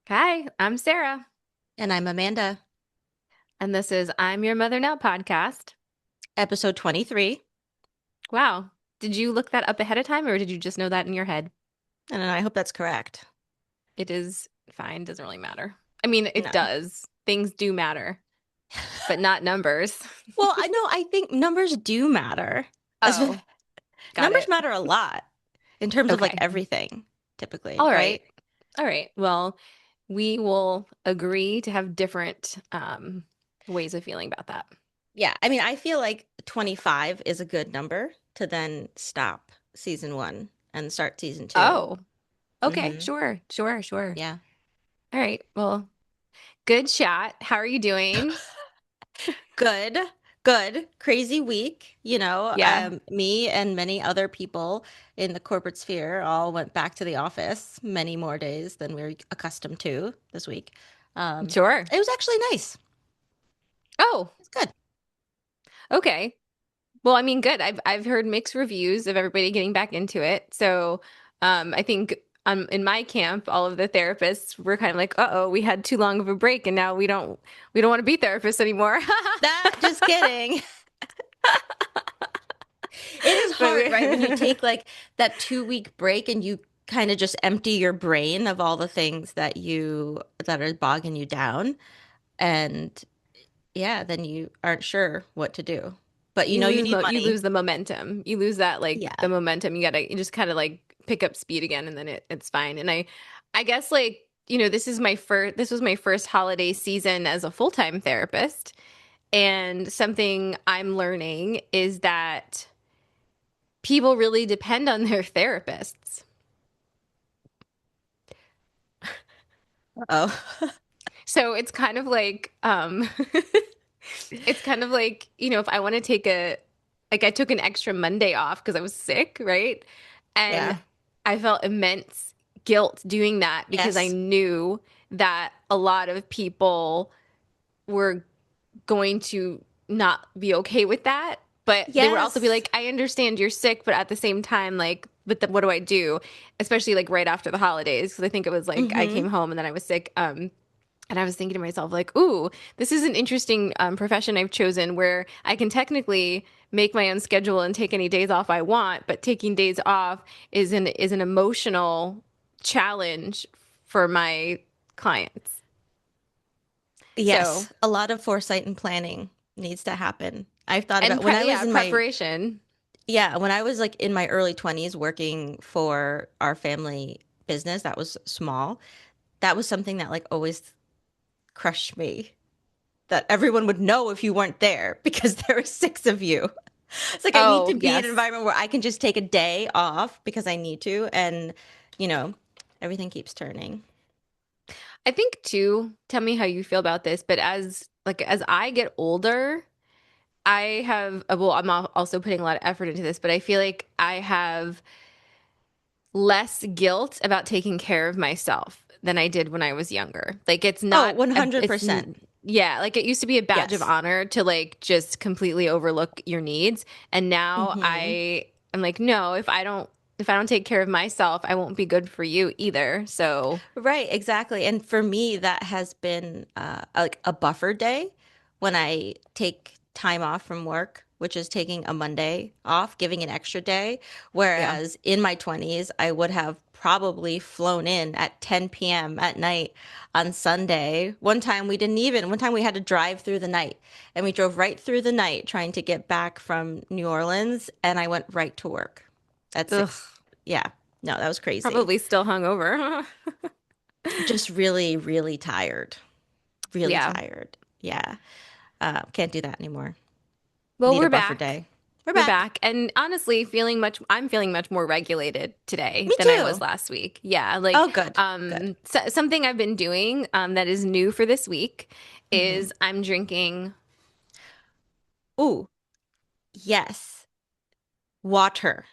Hi, I'm Sarah, And I'm Amanda, and this is I'm Your Mother Now podcast. episode 23. Wow. Did you look that up ahead of time or did you just know that in your head? And I hope that's correct. It is fine, doesn't really matter. I mean, it No. does. Things do matter, but not numbers. Well, I know, I think numbers do matter. Oh, got Numbers it. matter a lot in terms of like Okay. everything, typically, All right. right? All right. Well, we will agree to have different ways of feeling about that. Yeah. I mean, I feel like 25 is a good number to then stop season one and start season two. Oh, okay. Mm-hmm. Sure. Sure. Sure. Yeah. All right. Well, good chat. How are you doing? Good, good. Crazy week. Yeah. Me and many other people in the corporate sphere all went back to the office many more days than we're accustomed to this week. Sure. It was actually nice. Oh, It's good. okay. Well, I mean, good. I've heard mixed reviews of everybody getting back into it. So, I think in my camp, all of the therapists were kind of like, "Uh-oh, we had too long of a break, and now we don't want to be therapists anymore." Just kidding. It is But hard, right? When you take like that 2 week break and you kind of just empty your brain of all the things that are bogging you down. And yeah, then you aren't sure what to do. But you you lose need mo you money. lose the momentum. You lose that like Yeah. the momentum. You just kind of like pick up speed again, and then it's fine. And I guess like this was my first holiday season as a full-time therapist. And something I'm learning is that people really depend on their therapists. Oh. So it's kind of like it's kind of like, if I want to take like I took an extra Monday off because I was sick, right? And Yeah. I felt immense guilt doing that because I Yes. knew that a lot of people were going to not be okay with that. But they would also be Yes. like, I understand you're sick, but at the same time, like, what do I do? Especially like right after the holidays, because I think it was like I Mm-hmm. came home and then I was sick. And I was thinking to myself, like, ooh, this is an interesting profession I've chosen where I can technically make my own schedule and take any days off I want, but taking days off is an emotional challenge for my clients. So, Yes. A lot of foresight and planning needs to happen. I've thought about yeah, preparation. when I was like in my early 20s working for our family business that was small, that was something that like always crushed me. That everyone would know if you weren't there because there were six of you. It's like I need to Oh, be in an yes. environment where I can just take a day off because I need to, and you know, everything keeps turning. I think too, tell me how you feel about this, but as I get older, I have well, also putting a lot of effort into this, but I feel like I have less guilt about taking care of myself than I did when I was younger. Like it's Oh, not a it's 100%. yeah, like it used to be a badge of Yes. honor to like just completely overlook your needs, and now Hmm. I'm like, no, if I don't take care of myself, I won't be good for you either. So, Right, exactly. And for me, that has been like a buffer day when I take time off from work, which is taking a Monday off, giving an extra day. yeah. Whereas in my 20s, I would have probably flown in at 10 p.m. at night on Sunday. One time we had to drive through the night and we drove right through the night trying to get back from New Orleans and I went right to work at Ugh, 6. Yeah, no, that was crazy. probably still hungover. Just really, really tired. Really Yeah. tired. Yeah. Can't do that anymore. Well, Need a we're buffer back. day. We're We're back. back. And honestly, I'm feeling much more regulated today Me than I was too. last week. Yeah, like Oh, good. Good. something I've been doing that is new for this week Hmm. is I'm drinking Ooh, yes. Water.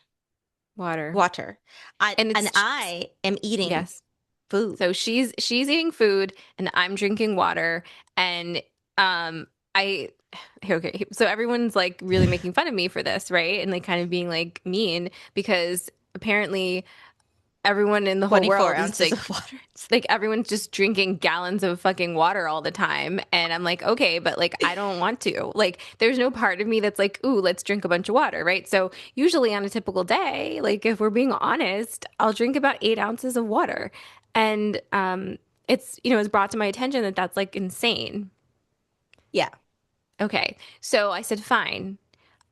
water. Water. And And it's I am eating yes. food. So she's eating food and I'm drinking water and I okay, so everyone's like really making fun of me for this, right? And like kind of being like mean because apparently everyone in the whole 24 world is ounces like of water. like everyone's just drinking gallons of fucking water all the time. And I'm like, okay, but like I don't want to. Like there's no part of me that's like, ooh, let's drink a bunch of water, right? So usually on a typical day, like if we're being honest, I'll drink about 8 ounces of water. And it's, it's brought to my attention that that's like insane. Yeah. Okay. So I said, fine,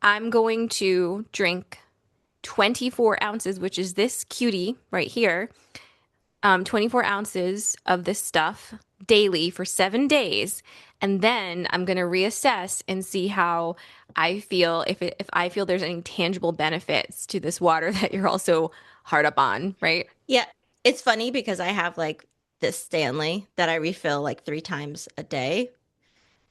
I'm going to drink 24 ounces, which is this cutie right here, 24 ounces of this stuff daily for 7 days. And then I'm going to reassess and see how I feel, if I feel there's any tangible benefits to this water that you're also hard up on, right? Yeah. It's funny because I have like this Stanley that I refill like 3 times a day.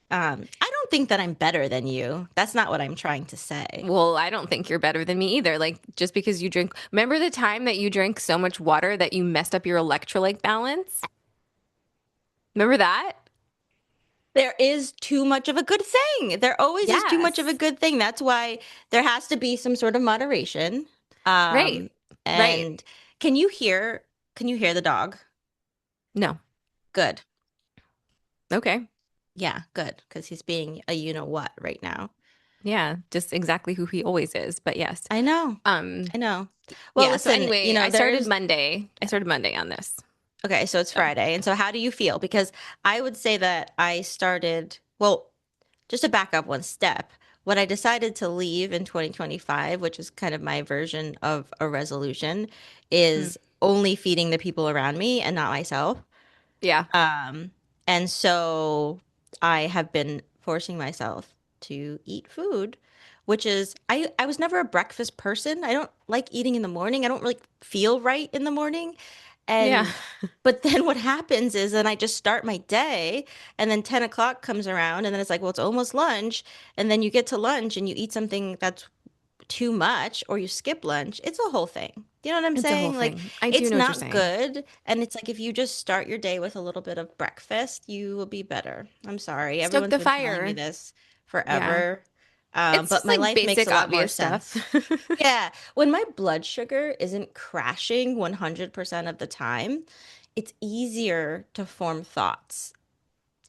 I don't think that I'm better than you. That's not what I'm trying to say. Well, I don't think you're better than me either. Like, just because you drink, remember the time that you drank so much water that you messed up your electrolyte balance? Remember that? There is too much of a good thing. There always is too much of a Yes. good thing. That's why there has to be some sort of moderation. Right. Um, Right. and can you hear the dog? No. Good. Okay. Yeah, good. Because he's being a you know what right now. Yeah. Just exactly who he always is. But yes. I know. Um, I know. Well, yeah. So listen, anyway, I started there's Monday. I started Monday on this. okay, so it's So Friday. And so how do you feel? Because I would say that I started, well, just to back up one step, when I decided to leave in 2025, which is kind of my version of a resolution, mm, is only feeding the people around me and not myself. yeah. Um, and so I have been forcing myself to eat food, which is I was never a breakfast person. I don't like eating in the morning. I don't really feel right in the morning. Yeah. And but then what happens is then I just start my day and then 10 o'clock comes around and then it's like, well, it's almost lunch. And then you get to lunch and you eat something that's too much or you skip lunch. It's a whole thing. You know what I'm It's a whole saying? Like thing. I do it's know what you're not saying. good. And it's like if you just start your day with a little bit of breakfast, you will be better. I'm sorry. Stoke Everyone's the been telling me fire. this Yeah. forever. It's But just my like life makes basic, a lot more obvious stuff. sense. Yeah, when my blood sugar isn't crashing 100% of the time, it's easier to form thoughts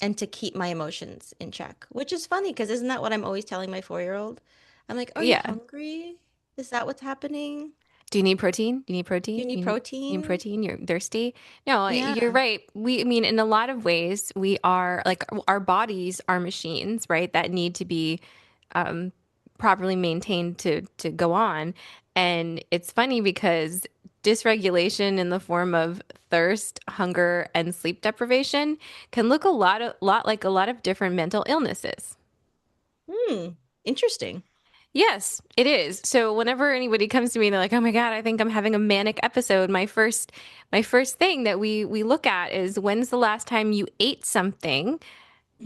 and to keep my emotions in check, which is funny because isn't that what I'm always telling my 4-year-old? I'm like, "Are you Yeah. hungry? Is that what's happening? Do you need protein? You need Do protein? you need You need protein?" protein? You're thirsty? No, you're Yeah. right. I mean, in a lot of ways, we are like our bodies are machines, right? That need to be um, properly maintained to go on. And it's funny because dysregulation in the form of thirst, hunger, and sleep deprivation can look a lot like a lot of different mental illnesses. Hmm. Interesting. Yes, it is. So whenever anybody comes to me, they're like, "Oh my God, I think I'm having a manic episode." My first thing that we look at is when's the last time you ate something,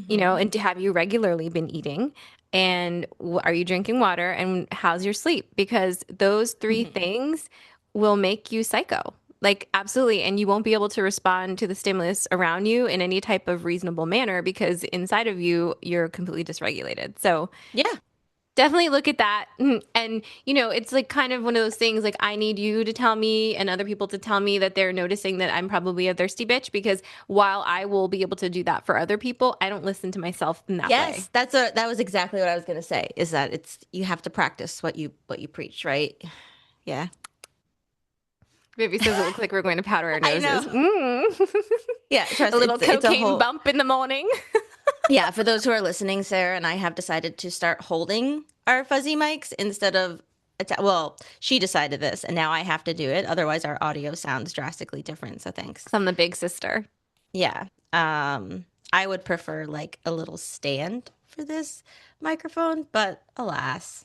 Hmm. and have you regularly been eating? And are you drinking water? And how's your sleep? Because those three Hmm. things will make you psycho. Like, absolutely. And you won't be able to respond to the stimulus around you in any type of reasonable manner because inside of you, you're completely dysregulated. So, Yeah. definitely look at that. And, it's like kind of one of those things like I need you to tell me and other people to tell me that they're noticing that I'm probably a thirsty bitch because while I will be able to do that for other people, I don't listen to myself in that way. Yes, that was exactly what I was going to say, is that it's you have to practice what you preach, right? Yeah. Baby says it looks like we're going to powder our I know. noses. Yeah, A trust little it's a cocaine whole bump in the morning. yeah, for those who are listening, Sarah and I have decided to start holding our fuzzy mics instead of well, she decided this and now I have to do it. Otherwise our audio sounds drastically different. So thanks. 'Cause I'm the big sister. Yeah. I would prefer like a little stand for this microphone, but alas,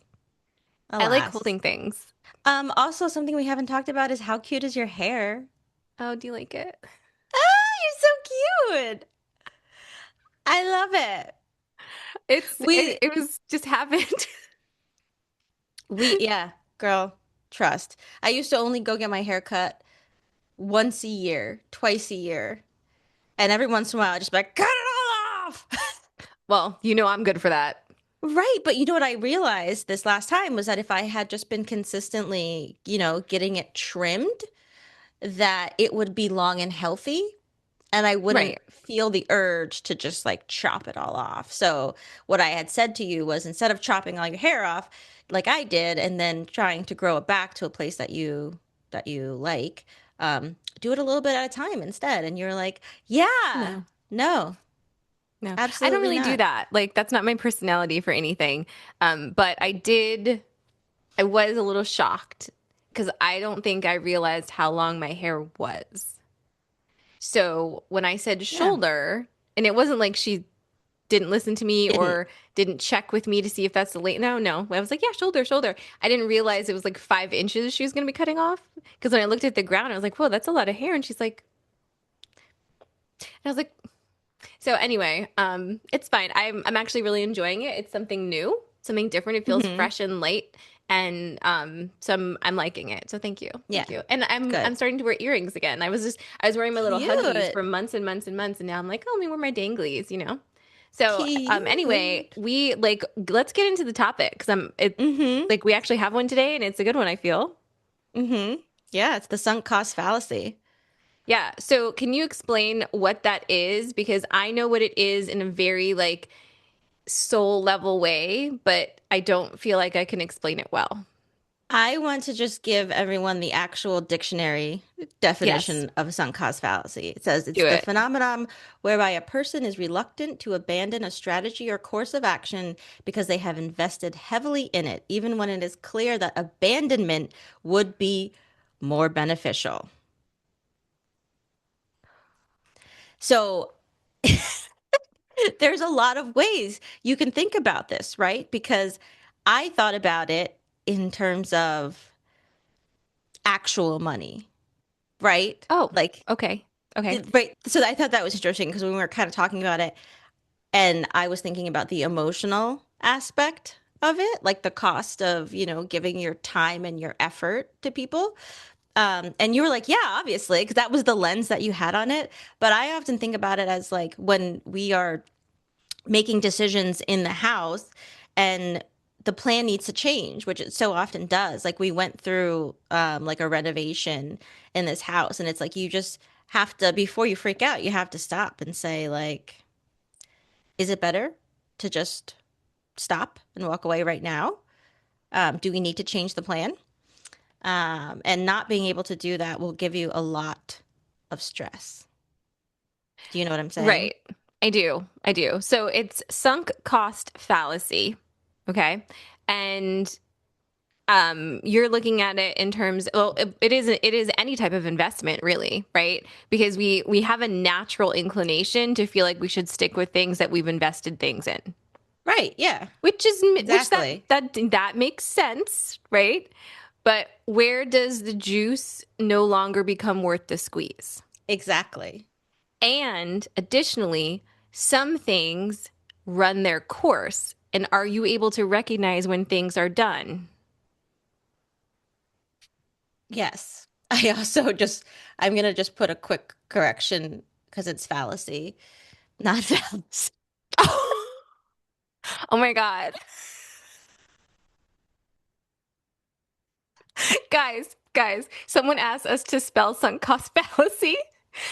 I like alas. holding things. Also something we haven't talked about is how cute is your hair? Oh, do you like it? Ah, you're so cute. I love it. It's it, We it was just happened. yeah, girl, trust. I used to only go get my hair cut once a year, twice a year. And every once in a while, I just be like, cut it all off. Well, I'm good for that. Right. But you know what I realized this last time was that if I had just been consistently, getting it trimmed, that it would be long and healthy, and I wouldn't Right. feel the urge to just like chop it all off. So what I had said to you was, instead of chopping all your hair off like I did and then trying to grow it back to a place that you like, do it a little bit at a time instead. And you're like, yeah, No. no, No. I don't absolutely really do not. that. Like that's not my personality for anything. But I was a little shocked because I don't think I realized how long my hair was. So when I said Yeah, shoulder, and it wasn't like she didn't listen to me didn't. or didn't check with me to see if that's the late. No, no. I was like, yeah, shoulder, shoulder. I didn't realize it was like 5 inches she was going to be cutting off. Because when I looked at the ground, I was like, whoa, that's a lot of hair. And she's like, and I was like, so anyway, it's fine. I'm actually really enjoying it. It's something new, something different. It feels Hmm. fresh and light, and so I'm liking it. So thank you, Yeah, thank you. And I'm good. starting to wear earrings again. I was wearing my little huggies Cute. for months and months and months, and now I'm like, oh, let me wear my danglies. So anyway, Cute. we like let's get into the topic because I'm it Mm-hmm. like we actually have one today, and it's a good one. I feel. Mm-hmm. Yeah, it's the sunk cost fallacy. Yeah. So can you explain what that is? Because I know what it is in a very like soul level way, but I don't feel like I can explain it well. I want to just give everyone the actual dictionary Yes, definition of a sunk cost fallacy. It says it's do the it. phenomenon whereby a person is reluctant to abandon a strategy or course of action because they have invested heavily in it, even when it is clear that abandonment would be more beneficial. So there's a lot of ways you can think about this, right? Because I thought about it in terms of actual money, right? Oh, Like, okay. Okay. right. So I thought that was interesting because when we were kind of talking about it, and I was thinking about the emotional aspect of it, like the cost of, giving your time and your effort to people. And you were like, yeah, obviously, because that was the lens that you had on it. But I often think about it as like when we are making decisions in the house and the plan needs to change, which it so often does. Like we went through like a renovation in this house, and it's like you just have to, before you freak out, you have to stop and say, like, is it better to just stop and walk away right now? Do we need to change the plan? And not being able to do that will give you a lot of stress. Do you know what I'm saying? Right. I do. I do. So it's sunk cost fallacy. Okay. And you're looking at it in terms well it is any type of investment really, right? Because we have a natural inclination to feel like we should stick with things that we've invested things in. Right. Yeah. Which Exactly. that makes sense, right? But where does the juice no longer become worth the squeeze? Exactly. And additionally, some things run their course. And are you able to recognize when things are done? Yes. I'm going to just put a quick correction because it's fallacy, not fallacy. Oh my God. Guys, someone asked us to spell sunk cost fallacy.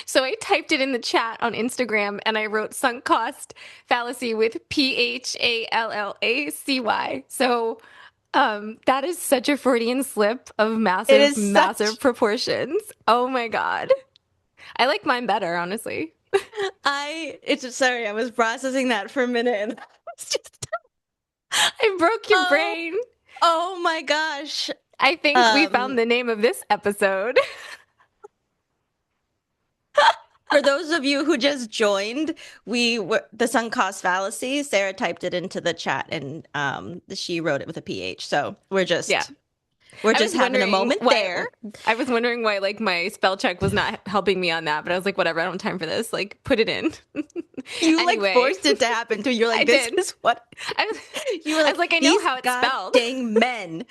So I typed it in the chat on Instagram and I wrote sunk cost fallacy with Phallacy. So that is such a Freudian slip of It massive, is massive such, proportions. Oh my God. I like mine better, honestly. it's just, sorry, I was processing that for a minute and I was just, I broke your oh, brain. oh my gosh. I think we Um, found the name of this episode. for those of you who just joined, the sunk cost fallacy. Sarah typed it into the chat and she wrote it with a PH. So Yeah. we're I just was having a wondering moment why there. I was wondering why like my spell check was not helping me on that, but I was like, whatever, I don't have time for this. Like, put it in. You like Anyway, forced it to happen too. You're I like, this did. is what I was you were I was like, like, I know these how it's god spelled. dang men.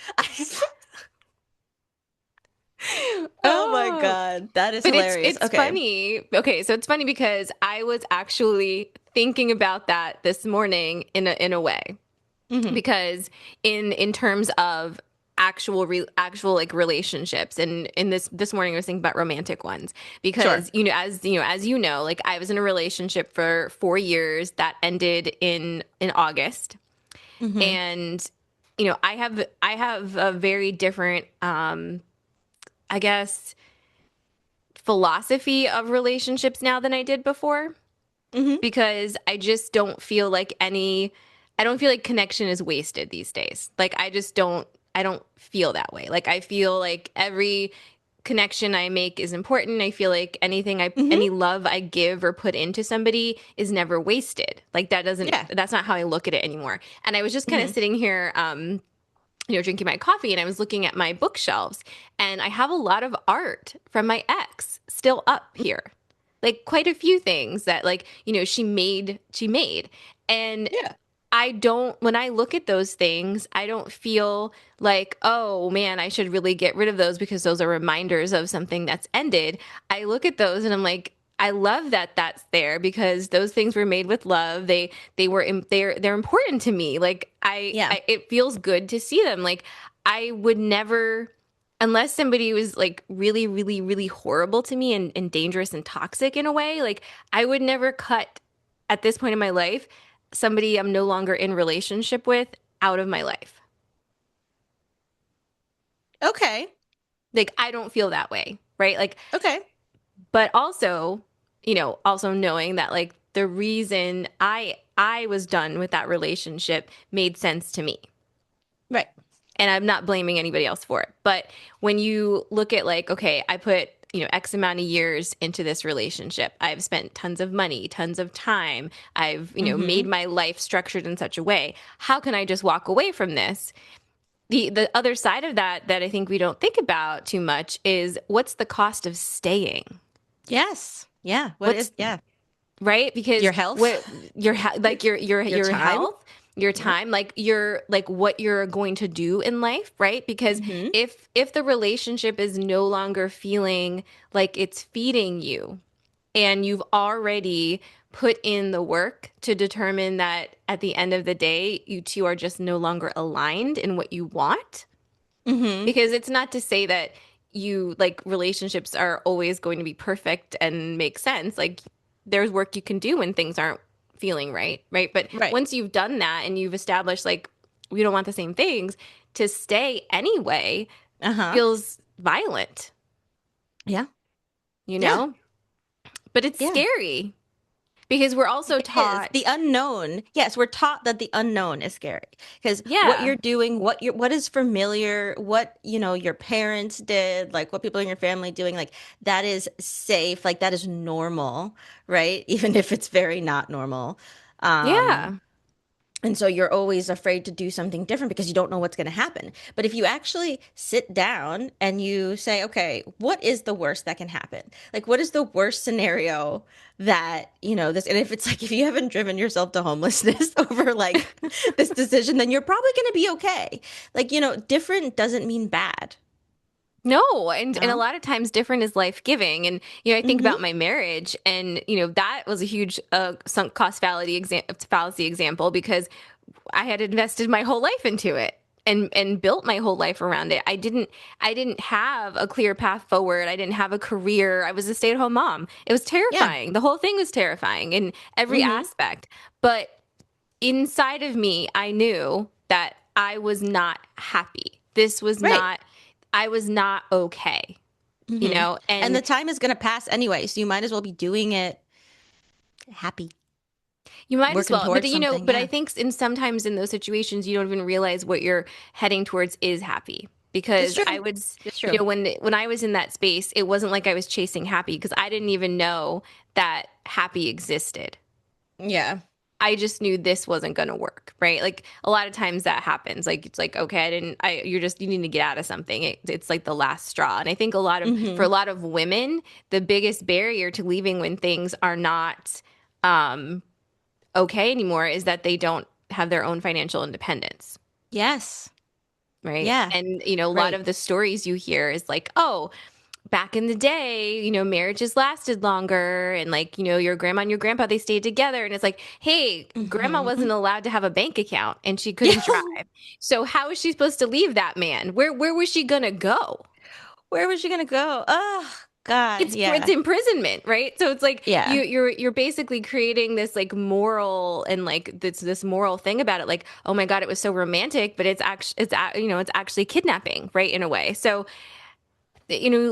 Oh my Oh, God. That is but it's hilarious. it's Okay. funny. Okay, so it's funny because I was actually thinking about that this morning in a way. Hmm. Because in terms of actual like relationships. And in this morning I was thinking about romantic ones Sure. because like I was in a relationship for 4 years that ended in August. Mm-hmm. And I have a very different I guess philosophy of relationships now than I did before, Mm-hmm. because I don't feel like connection is wasted these days. Like I don't feel that way. Like I feel like every connection I make is important. I feel like Mm-hmm. any love I give or put into somebody is never wasted. Like Yeah. that's not how I look at it anymore. And I was just kind of Mm-hmm. sitting here drinking my coffee, and I was looking at my bookshelves, and I have a lot of art from my ex still up here. Like quite a few things that she made. And Yeah. I don't, when I look at those things, I don't feel like, oh man, I should really get rid of those because those are reminders of something that's ended. I look at those and I'm like, I love that that's there because those things were made with love. They're important to me. Like Yeah. it feels good to see them. Like I would never, unless somebody was like really, really, really horrible to me and dangerous and toxic in a way, like I would never cut at this point in my life somebody I'm no longer in relationship with out of my life. Okay. Like I don't feel that way, right? Like, Okay. but also, also knowing that like the reason I was done with that relationship made sense to me. Right. And I'm not blaming anybody else for it. But when you look at like, okay, I put, X amount of years into this relationship. I've spent tons of money, tons of time. I've, made Mm-hmm. my life structured in such a way. How can I just walk away from this? The other side of that I think we don't think about too much is what's the cost of staying? Yes. Yeah. What What's is, yeah. right? Because Your health, what like your your time. health, your Yep. time, like your like what you're going to do in life, right? Because Mm-hmm. if the relationship is no longer feeling like it's feeding you, and you've already put in the work to determine that at the end of the day you two are just no longer aligned in what you want, Mm-hmm. because it's not to say that you like relationships are always going to be perfect and make sense. Like there's work you can do when things aren't feeling right, right? But Right. once you've done that and you've established like we don't want the same things, to stay anyway Uh-huh. feels violent, Yeah. you Yeah. know? But it's Yeah. scary because we're also It is the taught, unknown. Yes, we're taught that the unknown is scary because what yeah, you're doing, what is familiar, what, your parents did, like what people in your family doing, like that is safe, like that is normal, right? Even if it's very not normal. Um, yeah. and so you're always afraid to do something different because you don't know what's going to happen. But if you actually sit down and you say, okay, what is the worst that can happen? Like, what is the worst scenario that, this, and if it's like, if you haven't driven yourself to homelessness over like this decision, then you're probably going to be okay. Like, different doesn't mean bad. No, and a No? lot of times different is life-giving. And I think Mm-hmm. about my marriage, and that was a huge sunk cost fallacy example because I had invested my whole life into it and built my whole life around it. I didn't have a clear path forward. I didn't have a career. I was a stay-at-home mom. It was Yeah. terrifying. The whole thing was terrifying in every Mm-hmm. aspect. But inside of me, I knew that I was not happy. Right. I was not okay, Mm-hmm. And and the time is going to pass anyway, so you might as well be doing it happy, you might as working well. But, towards something. but I Yeah. think sometimes in those situations, you don't even realize what you're heading towards is happy. It's Because I true. would, It's true. when I was in that space, it wasn't like I was chasing happy because I didn't even know that happy existed. Yeah. I just knew this wasn't going to work, right? Like a lot of times that happens. Like it's like, okay, you need to get out of something. It's like the last straw. And I think for Hmm. a lot of women, the biggest barrier to leaving when things are not um, okay anymore is that they don't have their own financial independence, Yes. right? Yeah. And, a lot Right. of the stories you hear is like, oh, back in the day, marriages lasted longer and like, your grandma and your grandpa, they stayed together. And it's like, hey, grandma Hmm. wasn't allowed to have a bank account and she couldn't drive. So how is she supposed to leave that man? Where was she gonna go? Where was she gonna go? Oh God, It's yeah, imprisonment, right? So it's like yeah, you're basically creating this like moral and like this moral thing about it. Like, oh my God, it was so romantic, but it's actually kidnapping, right? In a way. So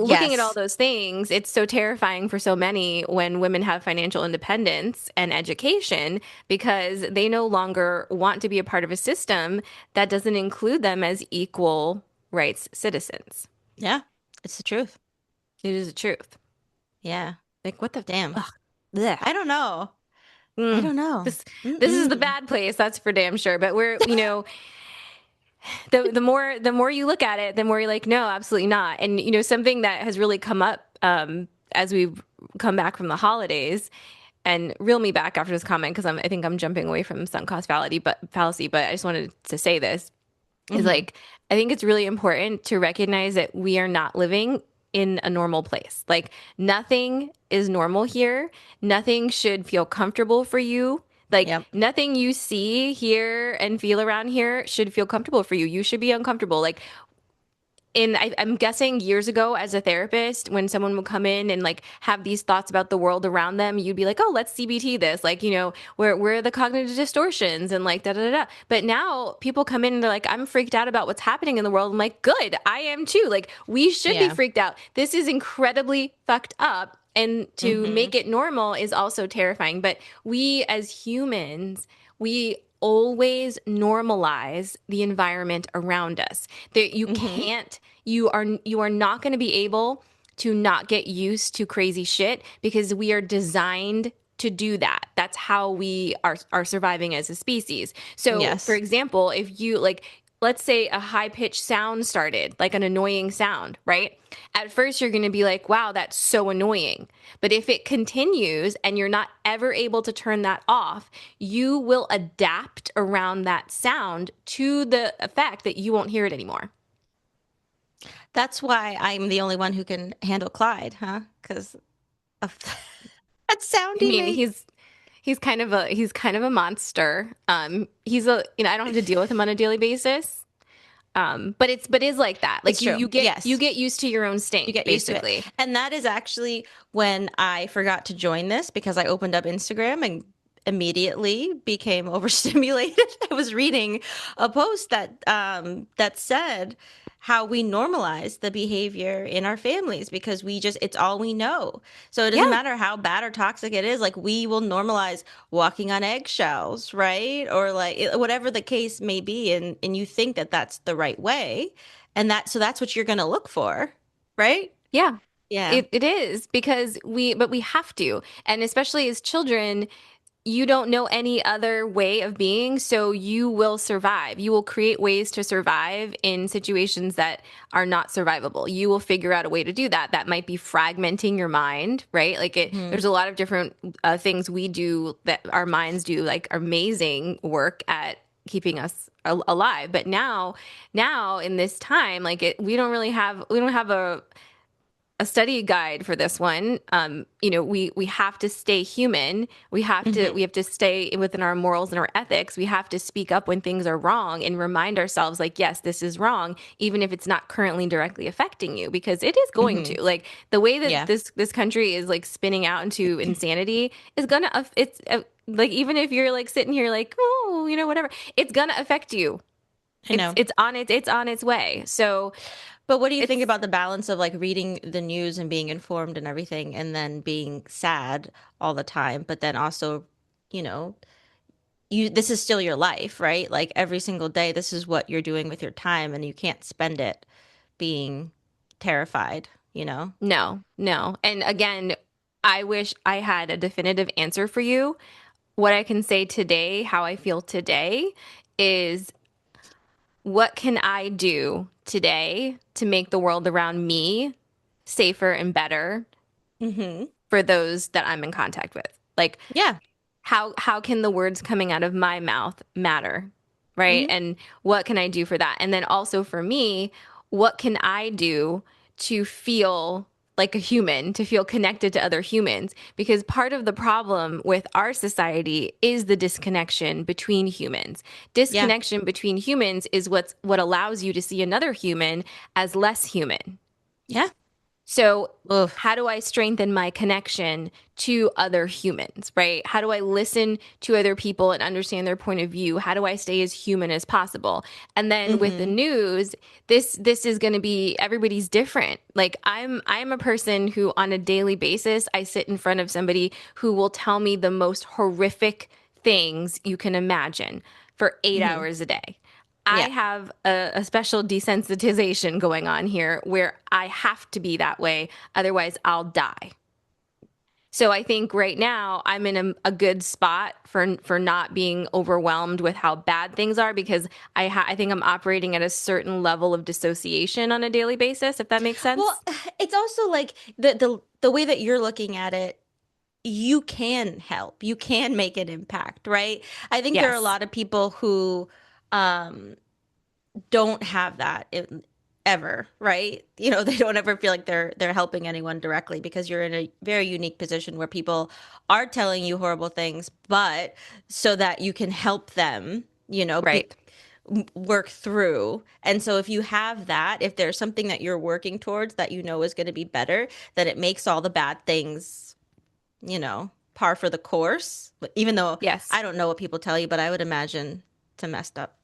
looking at all yes, those things, it's so terrifying for so many when women have financial independence and education because they no longer want to be a part of a system that doesn't include them as equal rights citizens. yeah. It's the truth. It is the truth. Yeah. Like, what the, Damn. ugh, bleh. I don't know. I Mm. don't know. This is the Mm-mm. bad place, that's for damn sure. But the more you look at it, the more you're like, no, absolutely not. And something that has really come up as we've come back from the holidays, and reel me back after this comment because I think I'm jumping away from sunk cost fallacy, but I just wanted to say this is Hmm. like I think it's really important to recognize that we are not living in a normal place. Like nothing is normal here. Nothing should feel comfortable for you. Like Yep. nothing you see, hear, and feel around here should feel comfortable for you. You should be uncomfortable. Like I'm guessing years ago as a therapist, when someone would come in and like have these thoughts about the world around them, you'd be like, oh, let's CBT this. Like, where are the cognitive distortions and like da da da da. But now people come in and they're like, I'm freaked out about what's happening in the world. I'm like, good, I am too. Like, we should be Yeah. freaked out. This is incredibly fucked up. And to Hmm. make it normal is also terrifying. But we as humans, we always normalize the environment around us. That Hmm. you are not going to be able to not get used to crazy shit because we are designed to do that. That's how we are surviving as a species. So, for Yes. example, if you like let's say a high pitched sound started, like an annoying sound, right? At first, you're going to be like, wow, that's so annoying. But if it continues and you're not ever able to turn that off, you will adapt around that sound to the effect that you won't hear it anymore. That's why I'm the only one who can handle Clyde, huh? Because of that sound I he mean, makes. he's kind of a monster. He's a I don't have to deal with him on a daily basis. But is like that. Like It's you true. you get you Yes. get used to your own You stink, get used to it. basically. And that is actually when I forgot to join this because I opened up Instagram and immediately became overstimulated. I was reading a post that said how we normalize the behavior in our families because it's all we know. So it doesn't Yeah, matter how bad or toxic it is, like we will normalize walking on eggshells, right? Or like whatever the case may be, and you think that that's the right way, and that's what you're going to look for. Right? yeah. Yeah. It is because we have to. And especially as children, you don't know any other way of being, so you will survive. You will create ways to survive in situations that are not survivable. You will figure out a way to do that. That might be fragmenting your mind, right? Like Hmm. there's a lot of different things we do that our minds do, like amazing work at keeping us alive. But now in this time, like we don't have a study guide for this one. We have to stay human. We have to Hmm. we have to stay within our morals and our ethics. We have to speak up when things are wrong and remind ourselves, like, yes, this is wrong, even if it's not currently directly affecting you, because it is going Hmm. to. Like the way that Yeah. this country is like spinning out into insanity is gonna it's like even if you're like sitting here like oh whatever, it's gonna affect you. I It's know. it's on its way. So But what do you think it's about the balance of like reading the news and being informed and everything and then being sad all the time, but then also, you know, this is still your life, right? Like every single day, this is what you're doing with your time and you can't spend it being terrified, you know? No, no. And again, I wish I had a definitive answer for you. What I can say today, how I feel today, is what can I do today to make the world around me safer and better Hmm. for those that I'm in contact with? Like, Yeah. how can the words coming out of my mouth matter? Right? Hmm. And what can I do for that? And then also for me, what can I do to feel like a human, to feel connected to other humans, because part of the problem with our society is the disconnection between humans. Yeah. Disconnection between humans is what allows you to see another human as less human. Yeah. So, Oof. how do I strengthen my connection to other humans, right? How do I listen to other people and understand their point of view? How do I stay as human as possible? And then with the Hmm. news, this is going to be everybody's different. Like I'm a person who on a daily basis, I sit in front of somebody who will tell me the most horrific things you can imagine for 8 Hmm. hours a day. I Yeah. have a special desensitization going on here where I have to be that way. Otherwise, I'll die. So I think right now I'm in a good spot for not being overwhelmed with how bad things are because I think I'm operating at a certain level of dissociation on a daily basis, if that makes Well, sense. it's also like the way that you're looking at it, you can help. You can make an impact, right? I think there are a Yes. lot of people who um don't have that ever, right? You know, they don't ever feel like they're helping anyone directly because you're in a very unique position where people are telling you horrible things, but so that you can help them, Right. work through. And so if you have that, if there's something that you're working towards that you know is going to be better, then it makes all the bad things, par for the course. Even though Yes. I don't know what people tell you, but I would imagine some messed up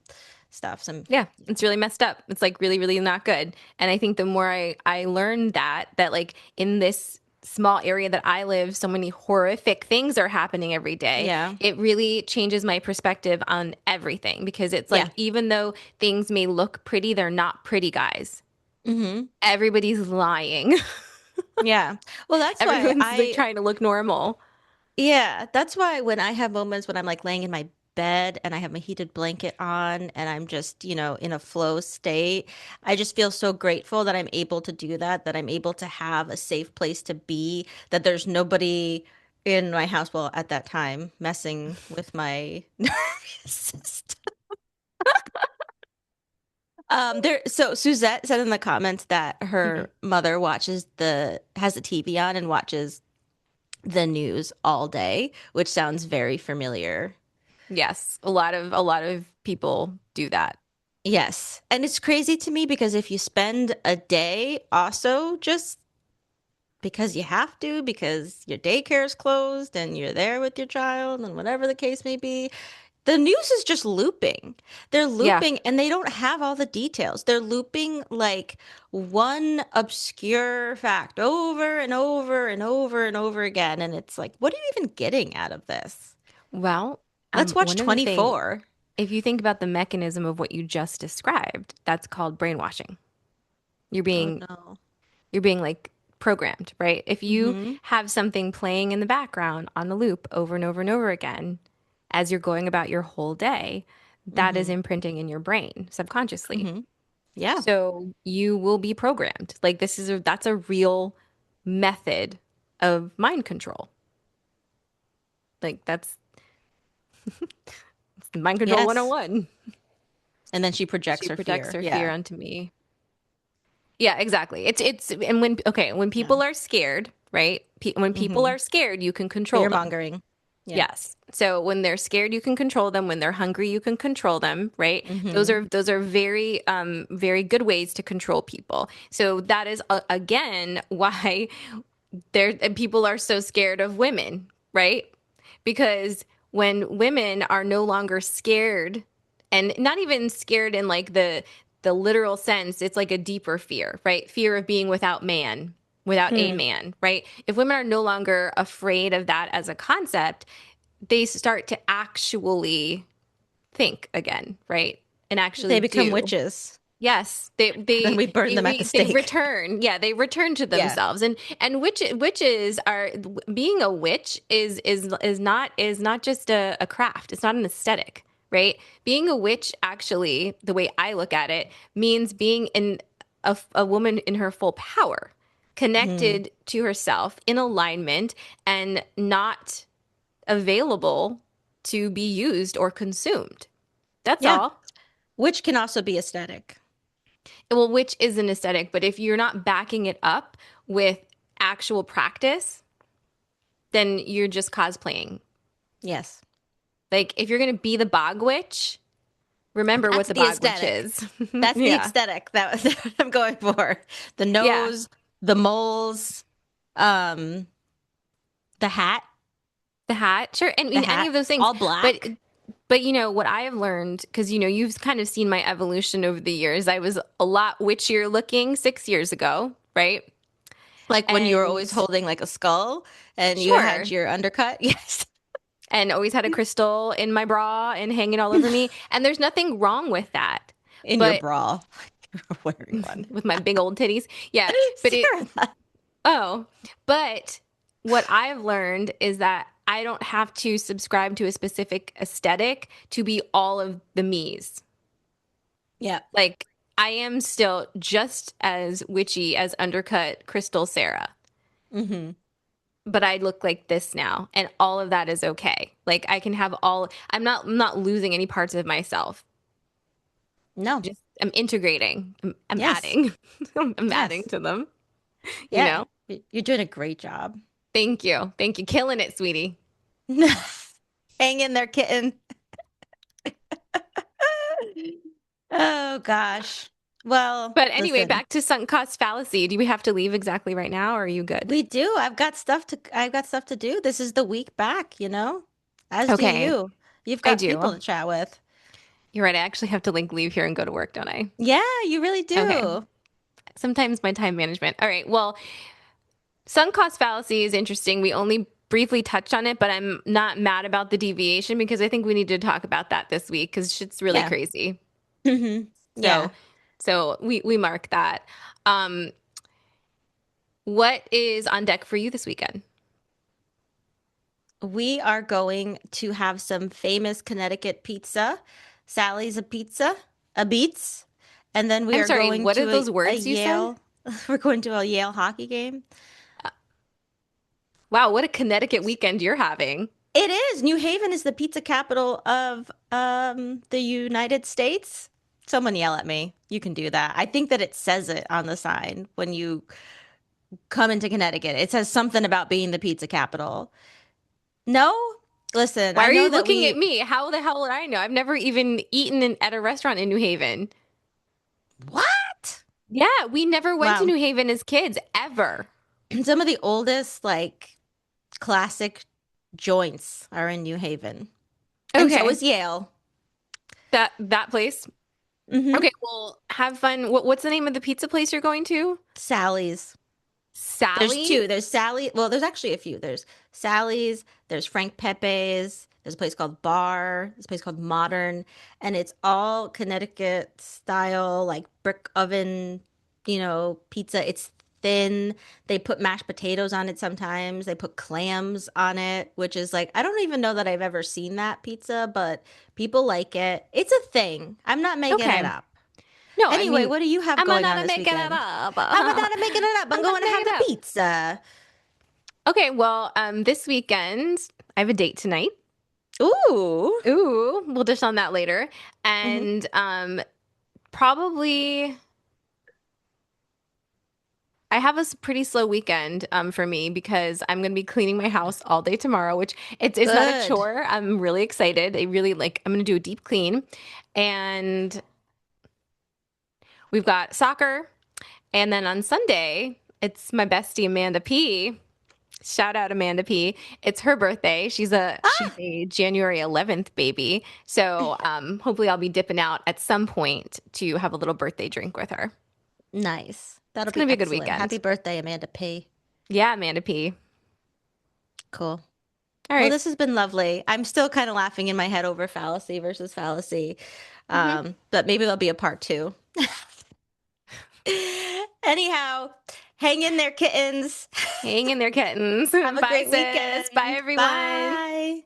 stuff. Some, Yeah, yeah. it's really messed up. It's like really, really not good. And I think the more I learned that like in this small area that I live, so many horrific things are happening every day. Yeah. It really changes my perspective on everything because it's Yeah. like even though things may look pretty, they're not pretty, guys. Hmm. Everybody's lying. Yeah. Well, that's why Everyone's like trying to look normal. yeah, that's why when I have moments when I'm like laying in my bed and I have my heated blanket on and I'm just, in a flow state, I just feel so grateful that I'm able to do that, that I'm able to have a safe place to be, that there's nobody in my house, well, at that time, messing with my nervous system. So Suzette said in the comments that Mhm. her mother has the TV on and watches the news all day, which sounds very familiar. Yes, a lot of people do that. Yes. And it's crazy to me because if you spend a day also just because you have to, because your daycare is closed and you're there with your child and whatever the case may be, the news is just looping. They're Yeah. looping and they don't have all the details. They're looping like one obscure fact over and over and over and over again. And it's like, what are you even getting out of this? Well, Let's watch one of the things, 24. if you think about the mechanism of what you just described, that's called brainwashing. You're Oh being no. you're being like programmed, right? If you Mm-hmm. have something playing in the background on the loop over and over and over again as you're going about your whole day, that is Mm-hmm. imprinting in your brain subconsciously. Mm-hmm. Yeah. So you will be programmed. Like that's a real method of mind control. Like it's mind control Yes. 101. And then she projects She her projects fear. her fear Yeah. onto me. Yeah, exactly. It's and when Yeah. people are scared, right? When people Mm-hmm. are scared, you can control Fear them. mongering. Yeah. Yes. So when they're scared, you can control them. When they're hungry, you can control them, right? Those Mm-hmm. are those are very very good ways to control people. So that is again why there people are so scared of women, right? Because when women are no longer scared and not even scared in like the literal sense, it's like a deeper fear, right? Fear of being without man, without a Hmm. man, right? If women are no longer afraid of that as a concept, they start to actually think again, right? And actually They become do. witches. Yes, Then we burn them at the they stake. return. Yeah, they return to Yeah. themselves. And witches are being a witch is not just a craft. It's not an aesthetic, right? Being a witch actually, the way I look at it, means being in a woman in her full power, Hmm. connected to herself, in alignment, and not available to be used or consumed. That's Yeah. all. Which can also be aesthetic. Well, which is an aesthetic, but if you're not backing it up with actual practice, then you're just cosplaying. Yes. Like if you're gonna be the bog witch, remember what That's the the bog witch aesthetic. is. That's the Yeah. aesthetic that I'm going for. The Yeah. nose, the moles, um, the hat, The hat. Sure. And I the mean any hat, of those things. all But black. what I have learned, because you've kind of seen my evolution over the years. I was a lot witchier looking 6 years ago, right? Like when you were And always holding like a skull and you had sure. your undercut. Yes. And always had a crystal in my bra and hanging all over me. And there's nothing wrong with that. In your But bra. You're wearing one. with my big old titties. Yeah. But Sarah. oh, but what I've learned is that I don't have to subscribe to a specific aesthetic to be all of the me's. Yeah. Like, I am still just as witchy as undercut Crystal Sarah, Hmm. but I look like this now, and all of that is okay. Like, I can have all, I'm not losing any parts of myself. No. Just, I'm integrating, I'm Yes. adding, I'm adding Yes. to them, you Yeah. know? You're doing a great job. Thank you. Thank you. Killing it, sweetie. Hang in there, kitten. Oh gosh. Well, But anyway, listen, back to sunk cost fallacy. Do we have to leave exactly right now, or are you good? we do. I've got stuff to do. This is the week back, as do Okay, you. You've I got people do. to chat with. You're right. I actually have to like leave here and go to work, don't I? Yeah, you really Okay. do. Sometimes my time management. All right. Well, sunk cost fallacy is interesting. We only briefly touched on it, but I'm not mad about the deviation because I think we need to talk about that this week because shit's really Yeah. crazy. Hmm. So, Yeah. so we mark that. Um, what is on deck for you this weekend? We are going to have some famous Connecticut pizza. Sally's a pizza, a beats. And then we I'm are sorry, going what are to those a words you said? Yale, we're going to a Yale hockey game. Wow, what a Connecticut weekend you're having. It is. New Haven is the pizza capital of the United States. Someone yell at me. You can do that. I think that it says it on the sign when you come into Connecticut. It says something about being the pizza capital. No? Listen, Why I are know you that looking at we me? How the hell would I know? I've never even eaten at a restaurant in New Haven. What? Yeah, we never went to Wow. New Haven as kids, ever. Some of the oldest like classic joints are in New Haven. And so Okay, is Yale. that place. Hmm. Okay, well, have fun. What's the name of the pizza place you're going to? Sally's. There's Sally's? two. There's Sally. Well, there's actually a few. There's Sally's. There's Frank Pepe's. There's a place called Bar. There's a place called Modern, and it's all Connecticut style, like brick oven, pizza. It's thin. They put mashed potatoes on it sometimes. They put clams on it, which is like I don't even know that I've ever seen that pizza, but people like it. It's a thing. I'm not making it Okay. up. No, I Anyway, mean, what do you have I'm going on not this making it weekend? up. I'm not making it up. I'm I'm not going to making have it the up. pizza. Okay, well, this weekend I have a date tonight. Ooh. Ooh, we'll dish on that later. Hmm. And probably I have a pretty slow weekend for me because I'm going to be cleaning my house all day tomorrow, which it's not a Good. chore. I'm really excited. I really like I'm going to do a deep clean. And we've got soccer, and then on Sunday, it's my bestie Amanda P. Shout out Amanda P. It's her birthday. She's Ah, a January 11th baby. So hopefully I'll be dipping out at some point to have a little birthday drink with her. nice. It's That'll gonna be be a good excellent. Happy weekend. birthday, Amanda P. Yeah, Amanda P. Cool. All Well, right. this has been lovely. I'm still kind of laughing in my head over fallacy versus fallacy. Hmm. But maybe there'll be a part two. Anyhow, hang in there, kittens. Hang in there, kittens. Have a Bye, great sis. Bye, weekend. everyone. Bye.